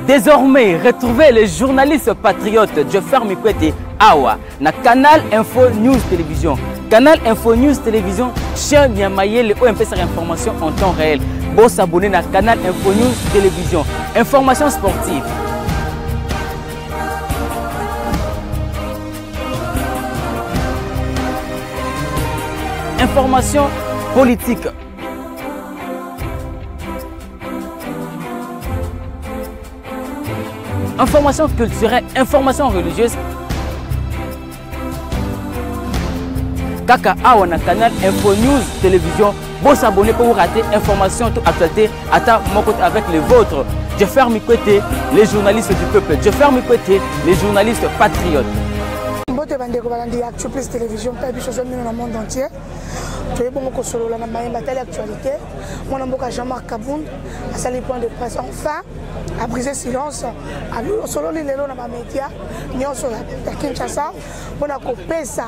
Désormais, retrouvez les journalistes patriotes Joffer Mikwete Awa na Canal Info News Télévision. Canal Info News Télévision, chien Niamayele ou MPSR information en temps réel. Bon s'abonner à Canal Info News Télévision. Information sportive. Information politique. Information culturelle, information religieuse. Kaka Awa na Canal Info News Télévision. Bon s'abonner pour vous rater information toute actualité à mon côté avec les vôtres. Joffer Mikwete, les journalistes du peuple. Joffer Mikwete, les journalistes patriotes. Bote bandeko balandi Actu Plus Télévision pas biso zo dans le monde entier. Tu es bon ko solo la na mayemba telle actualité. Mon amboka Jean-Marc Kabound a sali point de presse enfin a brisé silence a lu solo li lelo na ba média nyonso ya Kinshasa bona ko pesa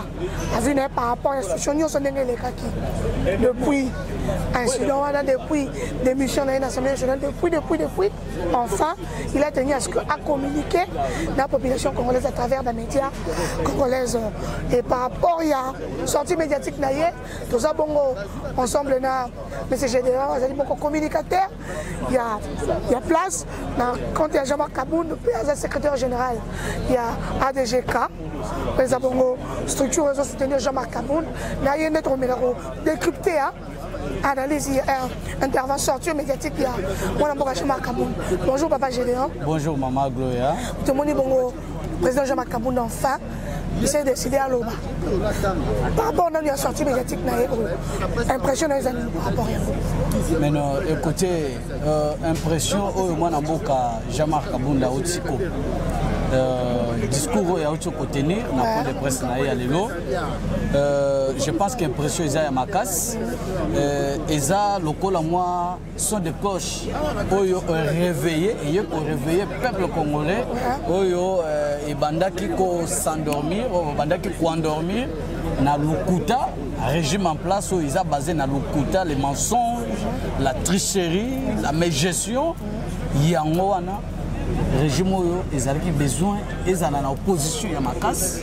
a vu par rapport à institution nyonso ndenge le kaki depuis incident wana depuis démission de l'Assemblée nationale depuis enfin il a tenu à ce que à communiquer la population congolaise à travers des médias congolaises et par rapport il y a sortie médiatique naie tout ça bongo ensemble na monsieur Gédéon ils beaucoup communicateur il y a place quand il y a Jean-Marc Kabound le secrétaire général il y a ADGK les bongo structure réseau soutenir Jean-Marc Kabound là il y a notre numéro décrypté analyse intervention médiatique il y a mon amboka Jean-Marc Kabound. Bonjour papa Gédéon. Bonjour maman Gloria. Tout le monde bongo président Jean-Marc Kabound enfin il s'est décidé à l'Oba. Par rapport à la sortie médiatique, impression des amis par rapport à mais non, écoutez, impression au moins à Jean-Marc Kabound à Otsiko. Discours à Otsiko tenir, dans le point de presse à Lelo. Je pense qu'impression est à Makas. Et ça, local à moi, sont des cloches pour réveiller et pour réveiller le peuple congolais. Et banda qui s'endormir, banda qui endormir, na Lukuta, régime en place où ils ont basé na Lukuta les mensonges, la tricherie, la mégestion. Yangoana, régime où ils ont besoin, ils ont en opposition à Makas.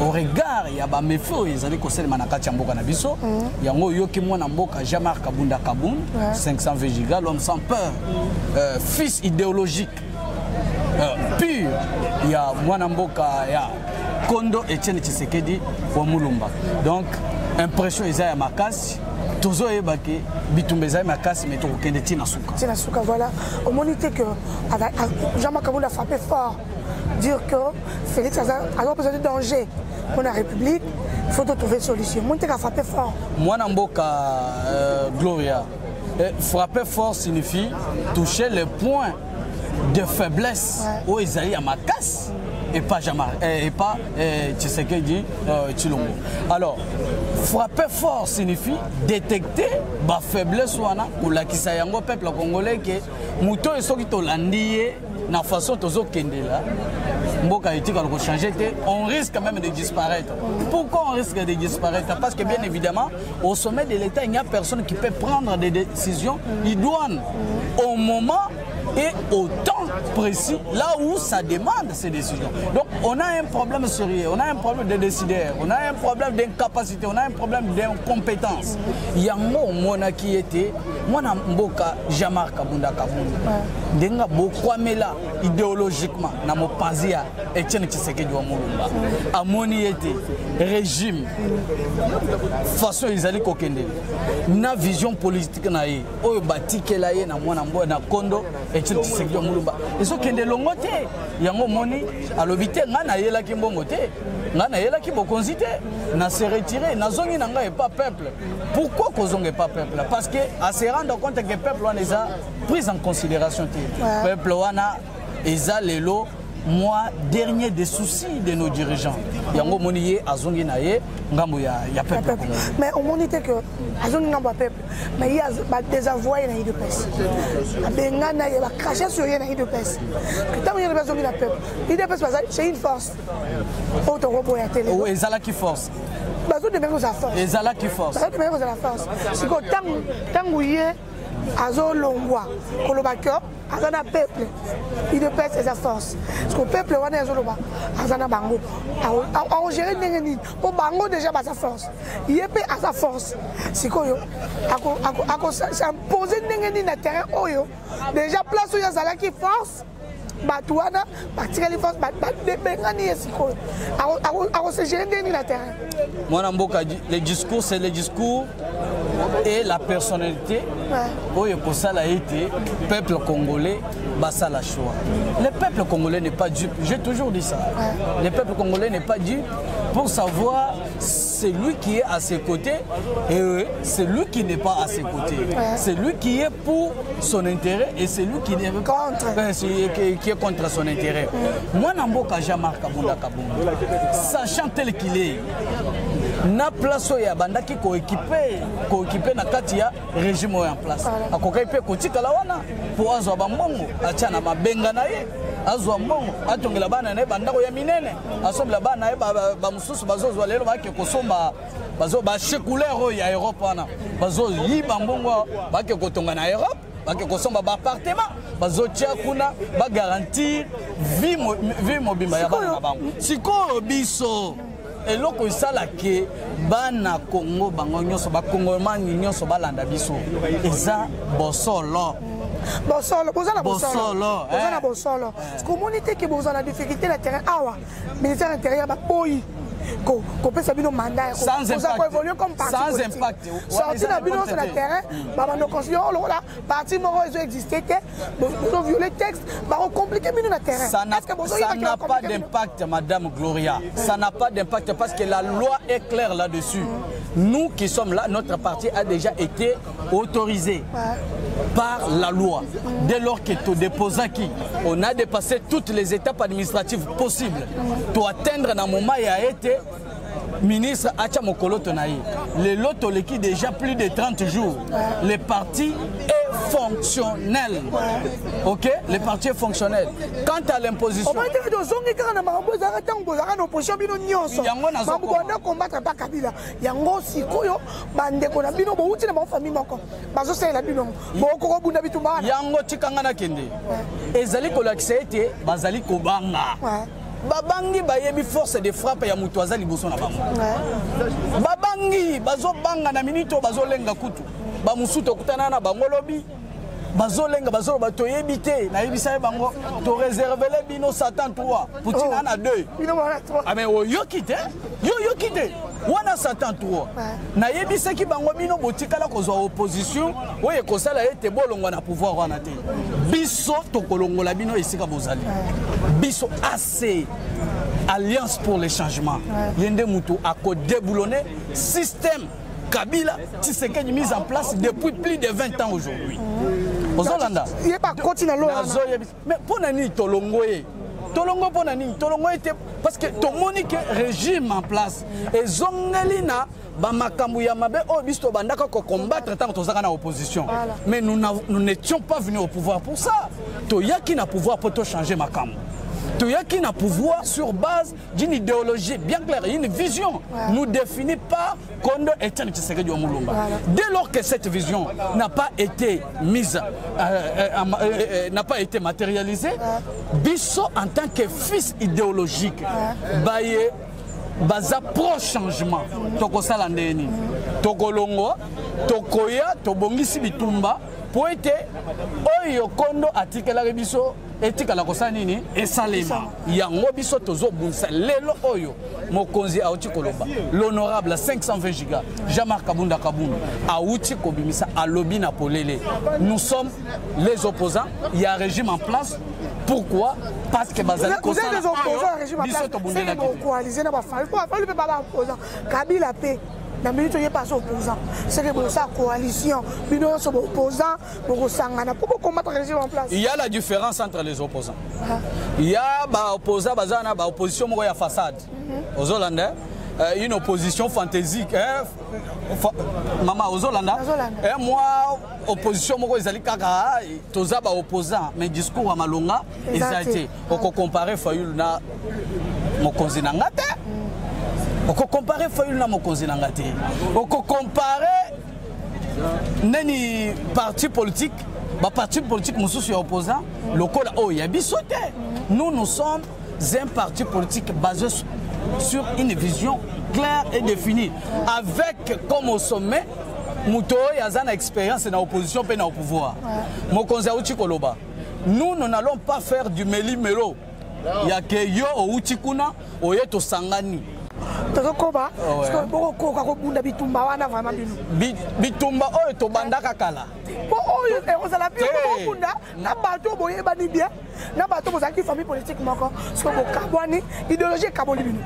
Au regard, il y a des méfaits, ils ont dit que c'est le Manakati Mboka Nabiso. Yango Yoki Mwana Mboka Jean-Marc Kabound, 500 Végiga, l'homme sans peur, fils idéologique. Pur, il y a Mwanamboka, il y a Kondo Etienne Tshisekedi pour Moulumba. Donc, impression est à Makas, toujours ébaki, Bitumbeza Makas, mais tout le monde est Tinasuka. Tinasuka, voilà. Au moment que Jean-Marc Kabound a frappé fort, dire que Félix a besoin de danger pour la République, il faut trouver une solution. Mon a frappé fort. Mwanamboka Gloria, frapper fort signifie toucher les points de faiblesse où ils allaient à Makas et pas Jean-Marc et pas Tshisekedi Tshilombo. Alors, frapper fort signifie détecter la faiblesse ou la kisayango peuple congolais que mouton et ceux qui t'ont landié na façon tozo kendela mboka etika ko changer on risque même de disparaître. Pourquoi on risque de disparaître? Parce que bien évidemment au sommet de l'État il n'y a personne qui peut prendre des décisions idoines au moment et au temps précis là où ça demande ces décisions. Donc on a un problème sérieux, on a un problème de décideurs, on a un problème d'incapacité, on a un problème d'incompétence. Yango mona qui était mona mboka Jean-Marc Kabound denga bokwamela idéologiquement na mopazia Etienne Tshisekedi wa Moulumba amoni était régime façon izali kokende na vision politique na ye oyo batikela ye na mwana mbo na Kondo Etienne Tshisekedi wa Moulumba eso kende longo te yango moni alobite nga na yela ki mbongo te nga na yela ki bokonzi te na se retirer na zongi na nga et pas peuple. Pourquoi kozonge pas peuple? Parce que à se rendre compte que peuple wana est pris en considération te peuple wana eza lelo moi dernier des soucis de nos dirigeants yango moniye azongi na ye ngambo ya peuple. Mais on monite que azongi ngambo peuple mais il y a des envoyés na IDPS abengana ya ba cracher sur ye na IDPS que tant il y a besoin de la peuple IDPS c'est une force auto robot ya télé ou ezala qui force bazo de bengo za force ezala qui force bazo de bengo za la force siko tangu ye azo longwa kolobaka azana peuple il ne pèse sa force parce que peuple wana ezoloba azana bango a gérer ndenge nini po bango déjà ba sa force yepe à sa force sikoyo ako s'imposer ndenge nini na terrain oyo déjà place oyo azalaki force Batouana, Batikali force, Bengani et Siko. À se gérer dans la terre. Moi, les discours, c'est les discours et la personnalité. Oui, pour ça, a été peuple congolais, Bassa la choix. Le peuple congolais n'est pas dupe. J'ai toujours dit ça. Le peuple congolais n'est pas dupe pour savoir c'est lui qui est à ses côtés et c'est lui qui n'est pas à ses côtés. C'est lui qui est pour son intérêt et c'est lui qui est contre son intérêt. Moi, Namboka Jean-Marc Kabunda, sachant tel qu'il est, na place ya banda qui coéquipé na katia régime en place. Akoka ipe kotika la wana pour azwa bambongo achana mabenga na ye azwa mbongo atongela bana na banda ko ya minene asobla bana ba mususu bazozwa lelo ba ke kosomba bazo ba couleur ya Europe wana bazo yiba mbongo ba ke kotonga na Europe ba ke kosomba ba appartement bazo tia kuna ba garantir vie mobimba ya bana bango siko biso eloko isala ke bana Congo bango nyonso ba Congolais nyonso balanda biso eza bosolo bosolo bozana bosolo bozana bosolo parce que monité que bozana difficulté la terrain awa ministère intérieur ba boyi ko pesa bino mandat sans impact évoluer comme parti sans impact sorti na bino sur le terrain ba no considérer là parti moko ils ont existé ils violer texte ba compliquer bino na terrain ça n'a pas d'impact madame Gloria ça n'a pas d'impact parce que la loi est claire là-dessus. Nous qui sommes là, notre parti a déjà été autorisé par la loi. Dès lors que tu déposes qui, on a dépassé toutes les étapes administratives possibles pour atteindre un moment où il a été ministre Acha Mokolo Tonaï. Le loto qui déjà plus de 30 jours. Le parti est fonctionnel. Ok? Le parti est fonctionnel. Quant à l'imposition. Yango Chikangana Kende. Ezali Kolakseete, Bazali Kobanga. Babangi bayebi force de frappe ya mutu azali boso na bango. Babangi bazobanga na minito bazolenga kutu. Ba musuto kutana na bango lobi. Bazolenga bazoloba toyebi te na yebisa bango to réserver bino Satan 3 Poutine na 2. Ah mais yo kite. Yo kite. Wana Satan 3. Na yebisa ki bango bino botikala kozwa opposition oye kosala ete bolongwa na pouvoir wana te. Biso to kolongola bino esika bozali. Biso assez Alliance pour les changements. Yende mutu a déboulonné système Kabila Tshisekedi mise en place depuis plus de 20 ans aujourd'hui. Ozolanda. Il n'est pas continué là. Mais pour nani tolongoye. Tolongo pour nani tolongo était parce que ton monique régime en place et zongelina ba makambu ya mabe o bisto bandaka ko combattre tant tozaka na opposition. Mais nous n'étions pas venus au pouvoir pour ça. Toyaki na pouvoir pour changer makambu. Toyaki na pouvoir sur base d'une idéologie bien claire, une vision nous définie par Kondo Etienne Tshisekedi Omulumba. Dès lors que cette vision n'a pas été mise, n'a pas été matérialisée, Bisso en tant que fils idéologique, baye baza pro changement, toko salandeni, toko longo, tokoya, tobongisi bitumba. Pour être oyo kondo atikela biso etika la kosanini esalema yango biso tozo bunsa lelo oyo mokonzi auti koloba l'honorable 520 giga Jean-Marc Kabunda auti kobimisa alobi na polele. Nous sommes les opposants, il y a un régime en place. Pourquoi? Parce que bazali vous êtes les opposants au régime en place. C'est les coalisés na ba famille. Pas le papa opposant. Kabila paix. La minute où il passe opposant, c'est que pour sa coalition, nous sommes opposants, pour combattre le régime en place. Il y a la différence entre les opposants. Il y a opposants, opposition à façade. Aux Hollandais, une opposition fantaisique. Maman, aux Hollandais, moi, opposition à opposant, mais discours à Malonga, ils ont été. On compare Fayoul na Mokonzi Nangate. On peut comparer Fayoul na Mokonzi Nangate. On peut comparer nani parti politique ba parti politique mosusu ya opposant lokola o ya bisote. Nous sommes un parti politique basé sur une vision claire et définie avec comme au sommet Mouto Yazana expérience dans l'opposition et dans le pouvoir. Nous n'allons pas faire du meli-melo. Il y a que yo ou utikuna ou yeto sangani. Tozokoba parce que beaucoup ko bunda bitumba wana vraiment bino. Bitumba o to bandaka kala. Bon oyo on la vie ko bunda na bato boye bani bien. Na bato bozaki famille politique moko parce que Kabwani idéologie Kaboli bino.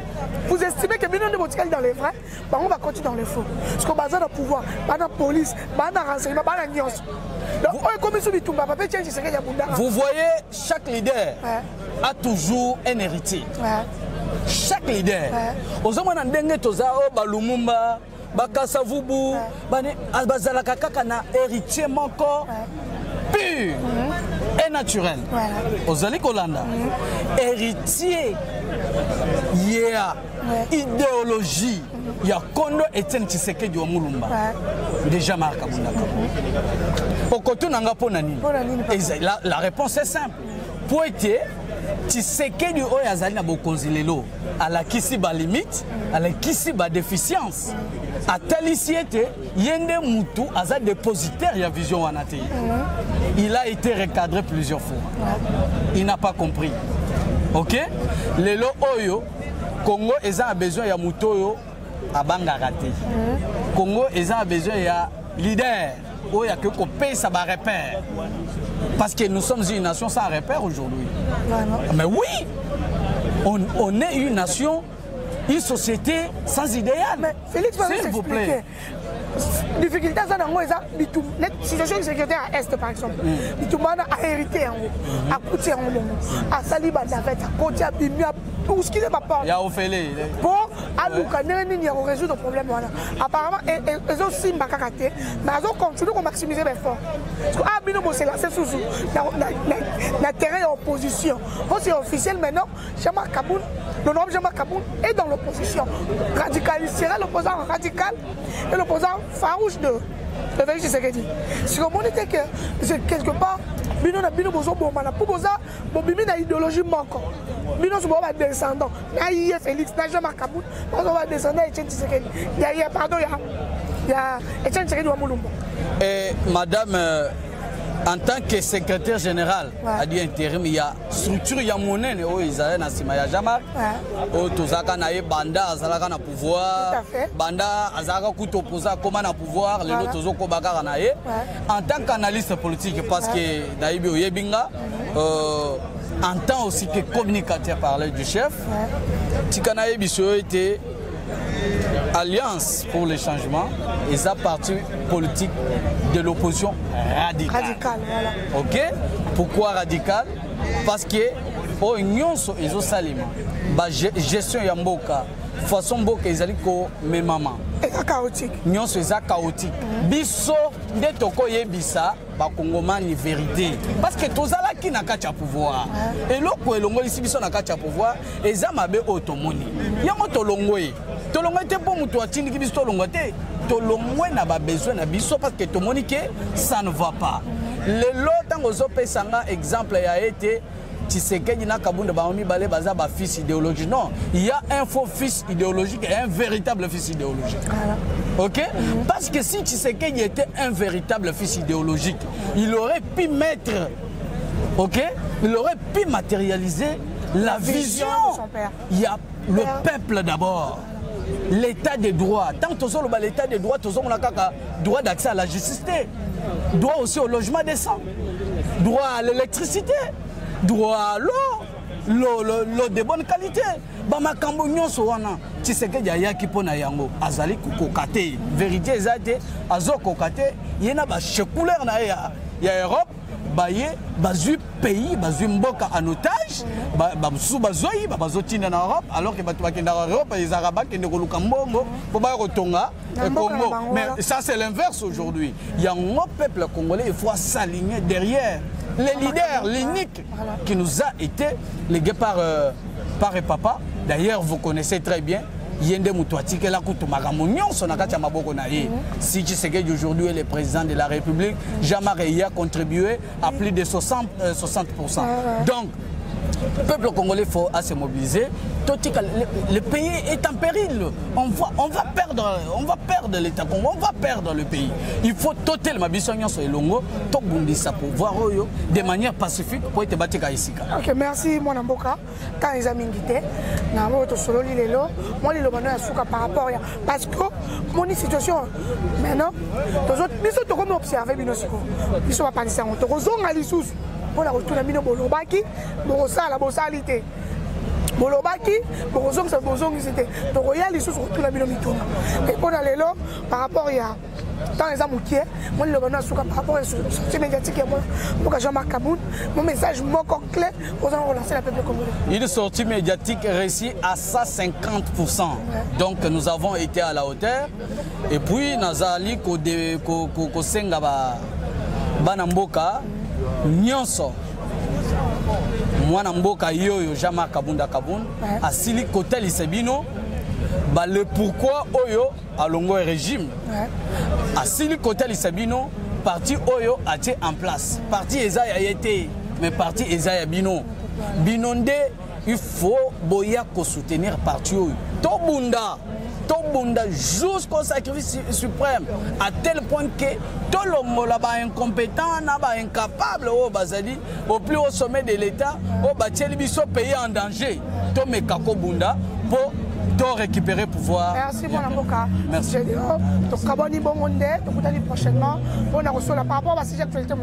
Vous estimez que bino de botikali dans les vrais, bah on va continuer dans les faux. Parce que bazar de pouvoir, ba na police, ba na renseignement, ba na nyos. Donc oyo comme sur bitumba papa tient c'est que ya bunda. Vous voyez chaque leader a toujours un héritier. Chaque leader. Ozomana ndenge toza o balumumba, bakasa vubu, bane bazala kaka na héritier moko pur et naturel. Ozali kolanda. Héritier ya idéologie ya Kondo Etienne Tshisekedi wa Mulumba. Déjà marqué Bundaka. Pokoto nanga ponani. La réponse est simple. Pour être Tshisekedi oyo azali na bokonzi lelo ala kisi ba limite ala kisi ba déficience atalisi ete yende mutu aza dépositaire ya vision wana te. Il a été recadré plusieurs fois. Il n'a pas compris. OK? Lelo oyo Congo a besoin ya mutu oyo abanga raté. Congo a besoin ya leader oyo ya ko pesa ba repère. Parce que nous sommes une nation sans repère aujourd'hui. Mais oui, on est une nation, une société sans idéal. Mais Félix, s'il vous plaît. Difficulté ça dans moi ça la situation de sécurité à est par exemple bitumana a hérité en haut a coûté en haut a saliba davet a côté a bimia pour ce qui est ma part ya ofele pour à luka neni ya résoudre le problème voilà apparemment ils ont simba kakate mais ils ont continué à maximiser les efforts parce que ah bino c'est là c'est sous la terrain opposition c'est officiel maintenant Jean-Marc Kaboun l'honorable Jean-Marc Kaboun est dans l'opposition radical il sera l'opposant radical et l'opposant farouche de Félix Tshisekedi. Si on dit que c'est quelque part, bino na bino bozo bomana pour boza bobimi na idéologie manko. Bino so ba descendant. Na yé Félix na Jean-Marc Kaboun, bozo ba descendant Etienne Tshisekedi. Ya pardon ya Etienne Tshisekedi wa Mulumba. Et madame en tant que secrétaire général a dit intérim, il y a structure, il y a monnaie, il y a Nassima Yajama, Tozaka Naye Banda, Azalaka na pouvoir, Banda, Azaka Kouto Posa, comment na pouvoir, les autres Zoko Bakara Naye. En tant qu'analyste politique, parce que Naïbi Oyebinga, en tant aussi que communicateur parler du chef, Tikanaye Bissou était Alliance pour le changement et sa partie politique de l'opposition radicale. Voilà. Ok? Pourquoi radical? Parce que oh nyonso ezo salima ba gestion ya mboka façon mboka ezali ko memama chaotique. Nyonso eza chaotique. Biso nde toko yebisa ba kongomani vérité parce que tozala ki na kati ya pouvoir. Eloko elongo isi biso na kati ya pouvoir eza mabe otomoni. Yango tolongoye. Tolongwe te pour mutu atindi ki biso tolongwe te. Tolongwe na ba besoin na biso parce que tomoni que ça ne va pas. Le lot tango zo pesanga exemple ya été Tshisekedi na Kabunda baomi balé baza ba fils idéologique. Non, il y a un faux fils idéologique et un véritable fils idéologique. OK? Parce que si Tshisekedi était un véritable fils idéologique, il aurait pu mettre, OK? Il aurait pu matérialiser la vision de son père. Il y a le peuple d'abord. L'état des droits. Tant que l'état des droits, tous droit d'accès à la justice, droit aussi au logement décent, droit à l'électricité, droit à l'eau de bonne qualité. Bama kambo nyonso wana Tshisekedi ayaki pona yango azali kokate vérité ezate azokokate yena ba couleur na ya Europe baye bazui pays bazui mboka en otage bamusu bazoi bazotinda na Europe alors que batu bakenda en Europe les arabes qui ne koluka mbongo po ba kotonga Congo. Mais ça c'est l'inverse aujourd'hui. Il y a un peuple congolais, il faut s'aligner derrière les leaders, l'unique qui nous a été légué par et papa. D'ailleurs, vous connaissez très bien Yende Moutouatique la Koutoumagamounion, son akati Maboko Naïe. Si Tshisekedi aujourd'hui est le président de la République, Jean-Marc a contribué à plus de 60%. Donc, le peuple congolais faut se mobiliser. Le pays est en péril. On va perdre l'État Congo, on va perdre le pays. Il faut total ma bisogno sur Elongo, tout bundisa pour voir de manière pacifique pour être battu ici. Ok, merci mon amboka. Quand ils ont invité, na moto solo lilo, moi lilo bano yasuka par rapport à parce que mon situation maintenant, les autres ils sont comme observer binosiko. Ils sont pas pensé en to zonga lisous. Pour la retour à Mino Bolobaki, Borosa la bossalité. Bolobaki, Borozong, c'est Bozong, c'était. Donc, il y a les choses retour à Mino Mitona. Et pour aller là, par rapport à. Dans les amoutiers, moi, le bonheur, par rapport à la sortie médiatique, pour que Jean-Marc Kaboun, mon message encore clair, aux gens relancer la peuple congolais. Une sortie médiatique réussie à 150%. Donc, nous avons été à la hauteur. Et puis, Nazali, Kosenga, Banamboka. Nyonso mwana mboka yoyo Jean-Marc Kabunda Kaboun asili côté lisebino ba le pourquoi oyo alongo régime asili côté lisebino parti oyo a été en place parti ezaya été mais parti ezaya bino binonde il faut boya ko soutenir parti oyo to bunda jusqu'au sacrifice suprême à tel point que tout le monde est incompétent, incapable au plus haut sommet de l'État, au pays en danger. Tout me kako bunda pour récupérer pouvoir. Merci mon avocat. Merci. Donc abonnez bon monde, donc prochainement on a reçu la par rapport à cette actualité.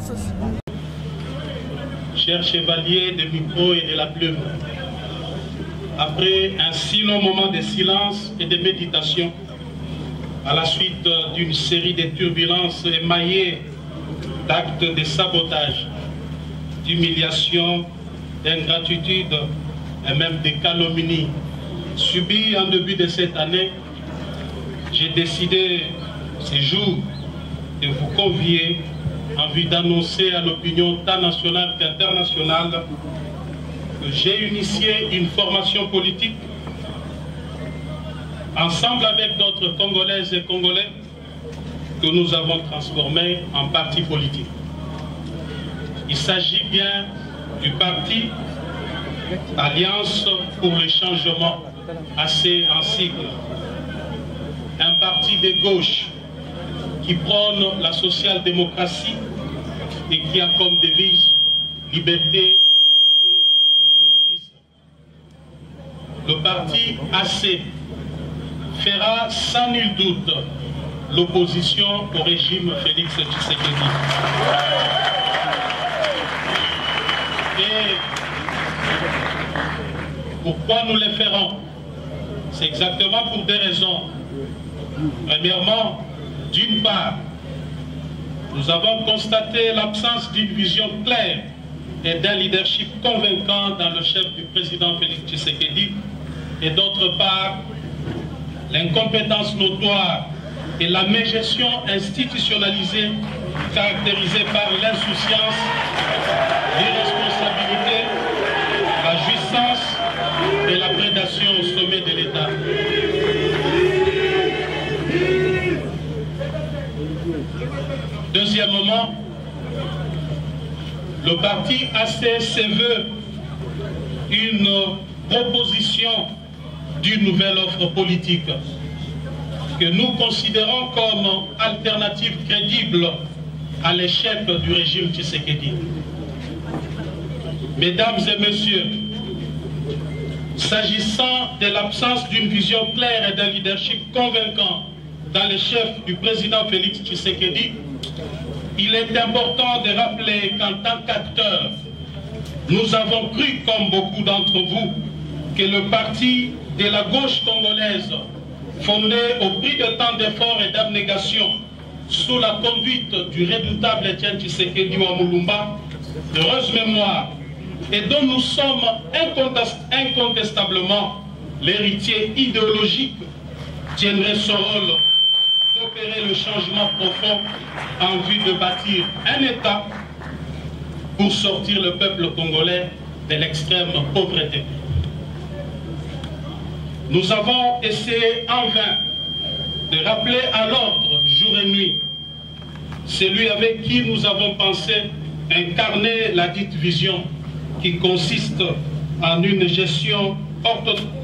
Chers chevaliers de micro et de la plume. Après un si long moment de silence et de méditation, à la suite d'une série de turbulences émaillées d'actes de sabotage, d'humiliation, d'ingratitude et même de calomnie subis en début de cette année, j'ai décidé ce jour de vous convier en vue d'annoncer à l'opinion tant nationale qu'internationale que j'ai initié une formation politique ensemble avec d'autres Congolaises et Congolais que nous avons transformé en parti politique. Il s'agit bien du parti Alliance pour le changement, assez en sigle. Un parti de gauche qui prône la social-démocratie et qui a comme devise liberté, le parti AC fera sans nul doute l'opposition au régime Félix Tshisekedi. Et pourquoi nous le ferons? C'est exactement pour des raisons. Premièrement, d'une part, nous avons constaté l'absence d'une vision claire et d'un leadership convaincant dans le chef du président Félix Tshisekedi, et d'autre part, l'incompétence notoire et la mégestion institutionnalisée caractérisée par l'insouciance, l'irresponsabilité, la jouissance et la prédation au sommet de l'État. Deuxièmement, le parti AC se veut une proposition d'une nouvelle offre politique que nous considérons comme alternative crédible à l'échec du régime Tshisekedi. Mesdames et messieurs, s'agissant de l'absence d'une vision claire et d'un leadership convaincant dans le chef du président Félix Tshisekedi, il est important de rappeler qu'en tant qu'acteurs, nous avons cru, comme beaucoup d'entre vous, que le parti de la gauche congolaise, fondé au prix de tant d'efforts et d'abnégation, sous la conduite du redoutable Etienne Tshisekedi Wamulumba, d'heureuse mémoire, et dont nous sommes incontestablement l'héritier idéologique, tiendrait son rôle d'opérer le changement profond en vue de bâtir un État pour sortir le peuple congolais de l'extrême pauvreté. Nous avons essayé en vain de rappeler à l'ordre jour et nuit celui avec qui nous avons pensé incarner la dite vision qui consiste en une gestion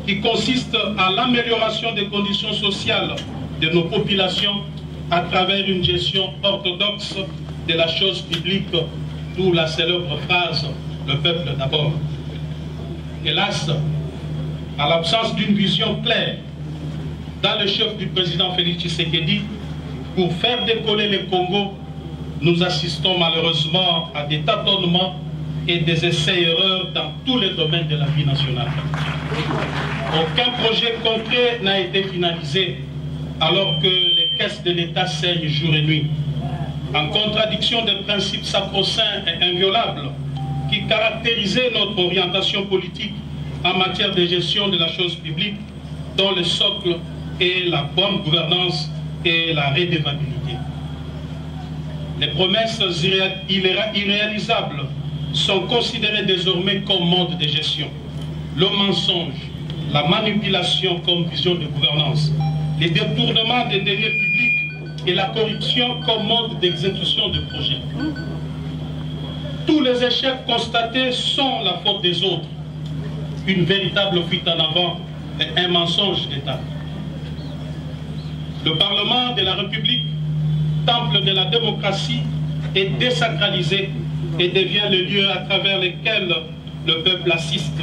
qui consiste à l'amélioration des conditions sociales de nos populations à travers une gestion orthodoxe de la chose publique, d'où la célèbre phrase « le peuple d'abord ». Hélas, à l'absence d'une vision claire dans le chef du président Félix Tshisekedi, pour faire décoller le Congo, nous assistons malheureusement à des tâtonnements et des essais-erreurs dans tous les domaines de la vie nationale. Aucun projet concret n'a été finalisé alors que les caisses de l'État saignent jour et nuit, en contradiction des principes sacro-saints et inviolables qui caractérisaient notre orientation politique en matière de gestion de la chose publique, dont le socle est la bonne gouvernance et la redevabilité. Les promesses irréalisables sont considérées désormais comme mode de gestion. Le mensonge, la manipulation comme vision de gouvernance, les détournements des deniers publics et la corruption comme mode d'exécution de projets. Tous les échecs constatés sont la faute des autres. Une véritable fuite en avant et un mensonge d'État. Le Parlement de la République, temple de la démocratie, est désacralisé et devient le lieu à travers lequel le peuple assiste,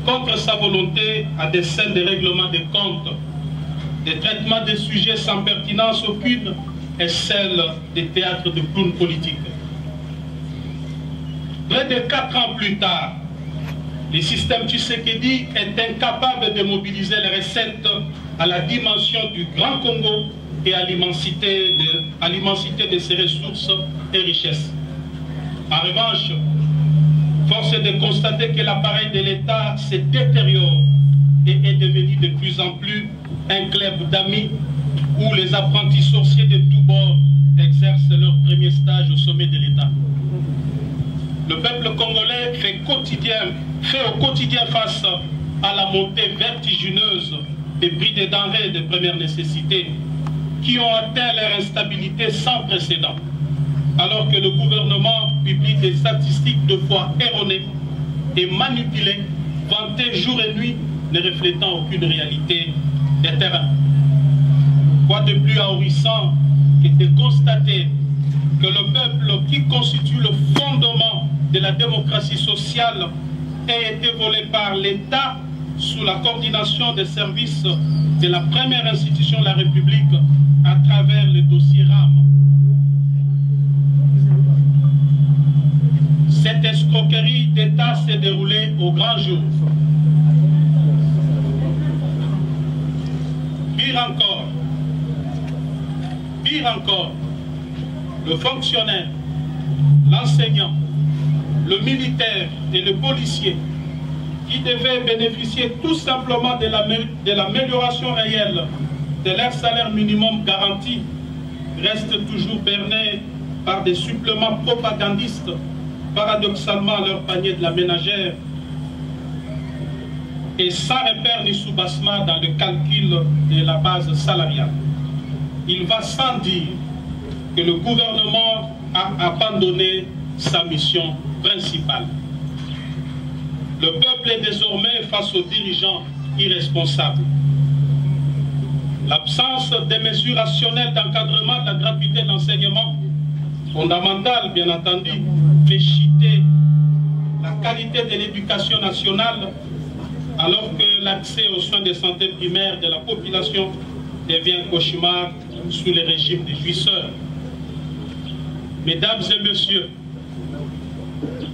contre sa volonté, à des scènes de règlement des comptes, des traitements de sujets sans pertinence aucune et celle des théâtres de clowns politiques. Près de 4 ans plus tard, le système Tshisekedi est incapable de mobiliser les recettes à la dimension du Grand Congo et à l'immensité de ses ressources et richesses. En revanche, force est de constater que l'appareil de l'État se détériore et est devenu de plus en plus un club d'amis où les apprentis sorciers de tous bords exercent leur premier stage au sommet de l'État. Le peuple congolais fait au quotidien face à la montée vertigineuse des prix des denrées de première nécessité qui ont atteint leur instabilité sans précédent, alors que le gouvernement publie des statistiques de fois erronées et manipulées, vantées jour et nuit, ne reflétant aucune réalité des terrains. Quoi de plus ahurissant que de constater que le peuple qui constitue le fondement de la démocratie sociale ait été volé par l'État sous la coordination des services de la première institution de la République à travers le dossier RAM. Cette escroquerie d'État s'est déroulée au grand jour. Pire encore, le fonctionnaire, l'enseignant, le militaire et le policier qui devaient bénéficier tout simplement de l'amélioration réelle de leur salaire minimum garanti restent toujours bernés par des suppléments propagandistes, paradoxalement à leur panier de la ménagère, et sans repère ni soubassement dans le calcul de la base salariale. Il va sans dire que le gouvernement a abandonné sa mission principale. Le peuple est désormais face aux dirigeants irresponsables. L'absence des mesures rationnelles d'encadrement de la gratuité de l'enseignement, fondamental bien entendu, fait chuter la qualité de l'éducation nationale, alors que l'accès aux soins de santé primaire de la population devient un cauchemar sous le régime des jouisseurs. Mesdames et messieurs,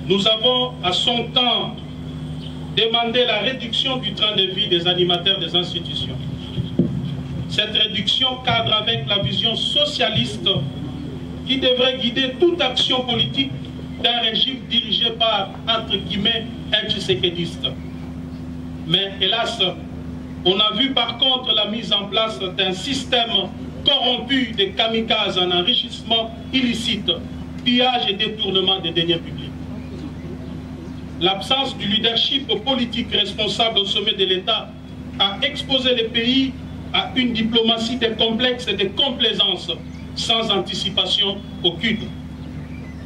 nous avons à son temps demandé la réduction du train de vie des animateurs des institutions. Cette réduction cadre avec la vision socialiste qui devrait guider toute action politique d'un régime dirigé par, entre guillemets, un tshisekédiste. Mais hélas, on a vu par contre la mise en place d'un système corrompu de kamikazes en enrichissement illicite, pillage et détournement des deniers publics. L'absence du leadership politique responsable au sommet de l'État à exposer le pays à une diplomatie des complexes et des complaisances sans anticipation aucune.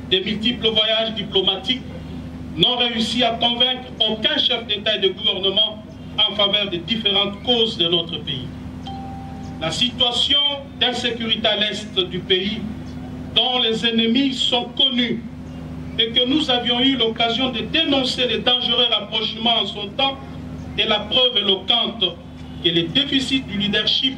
Des multiples voyages diplomatiques n'ont réussi à convaincre aucun chef d'État et de gouvernement en faveur des différentes causes de notre pays. La situation d'insécurité à l'est du pays, dont les ennemis sont connus et que nous avions eu l'occasion de dénoncer les dangereux rapprochements en son temps, est la preuve éloquente que les déficits du leadership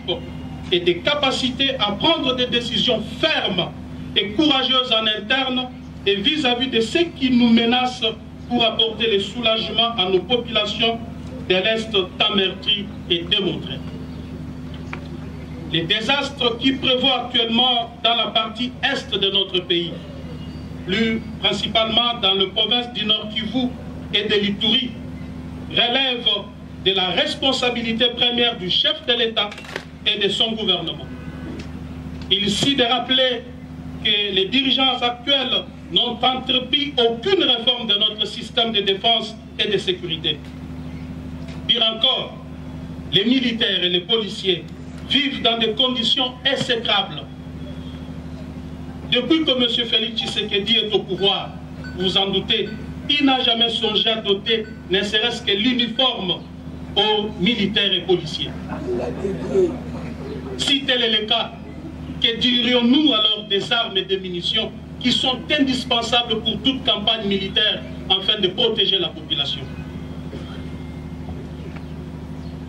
et des capacités à prendre des décisions fermes et courageuses en interne et vis-à-vis de ceux qui nous menacent pour apporter le soulagement à nos populations de l'Est tant meurtri et démontré. Les désastres qui prévoient actuellement dans la partie est de notre pays, plus principalement dans la province du Nord Kivu et de l'Ituri, relèvent de la responsabilité première du chef de l'État et de son gouvernement. Il s'agit de rappeler que les dirigeants actuels n'ont entrepris aucune réforme de notre système de défense et de sécurité. Pire encore, les militaires et les policiers vivent dans des conditions exécrables. Depuis que M. Félix Tshisekedi est au pouvoir, vous en doutez, il n'a jamais songé à doter ne serait-ce que l'uniforme aux militaires et policiers. Si tel est le cas, que dirions-nous alors des armes et des munitions qui sont indispensables pour toute campagne militaire afin de protéger la population?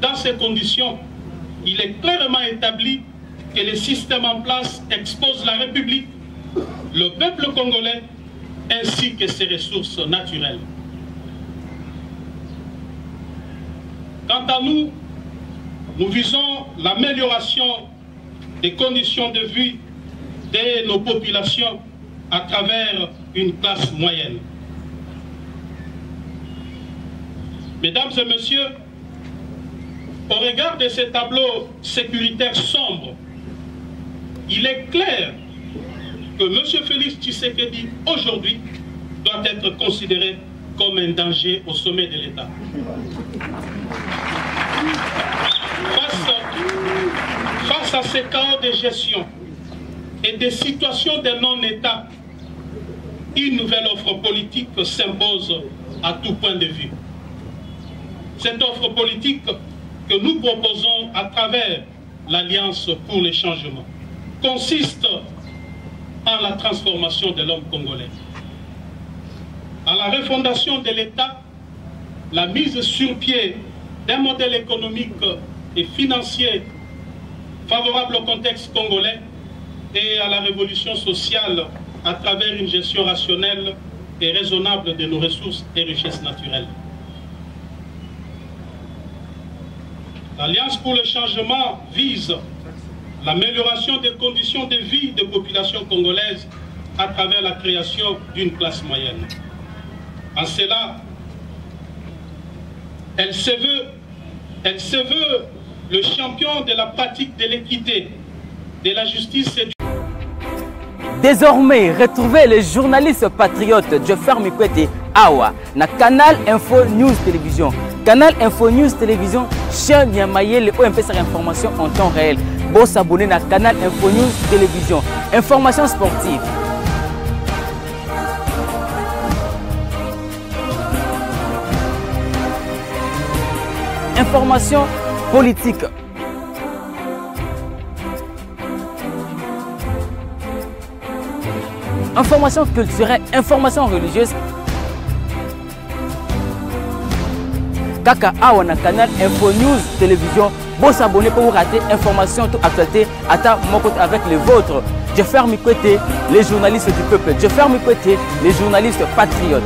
Dans ces conditions, il est clairement établi que le système en place expose la République, le peuple congolais, ainsi que ses ressources naturelles. Quant à nous, nous visons l'amélioration des conditions de vie de nos populations à travers une classe moyenne. Mesdames et messieurs, au regard de ces tableaux sécuritaires sombres, il est clair que M. Félix Tshisekedi, aujourd'hui, doit être considéré comme un danger au sommet de l'État. Face à ces chaos de gestion et des situations de non-État, une nouvelle offre politique s'impose à tout point de vue. Cette offre politique que nous proposons à travers l'Alliance pour le changement consiste en la transformation de l'homme congolais, à la refondation de l'État, la mise sur pied d'un modèle économique et financier favorable au contexte congolais et à la révolution sociale à travers une gestion rationnelle et raisonnable de nos ressources et richesses naturelles. L'Alliance pour le changement vise l'amélioration des conditions de vie des populations congolaises à travers la création d'une classe moyenne. En cela, elle se veut le champion de la pratique de l'équité, de la justice et du... Désormais, retrouvez les journalistes patriotes Jeffer Mikwete Awa na Canal Info News Télévision. Canal Info News Télévision, chien Niamayele OMP sur information en temps réel. Bon s'abonner à Canal Info News Télévision. Information sportive. Information politique. Information culturelle, information religieuse. Kaka Awa na Canal Info News Télévision. Bon s'abonner pour vous rater information toute actualité à mon côté avec les vôtres. Jeffer Mikwete, les journalistes du peuple. Jeffer Mikwete, les journalistes patriotes.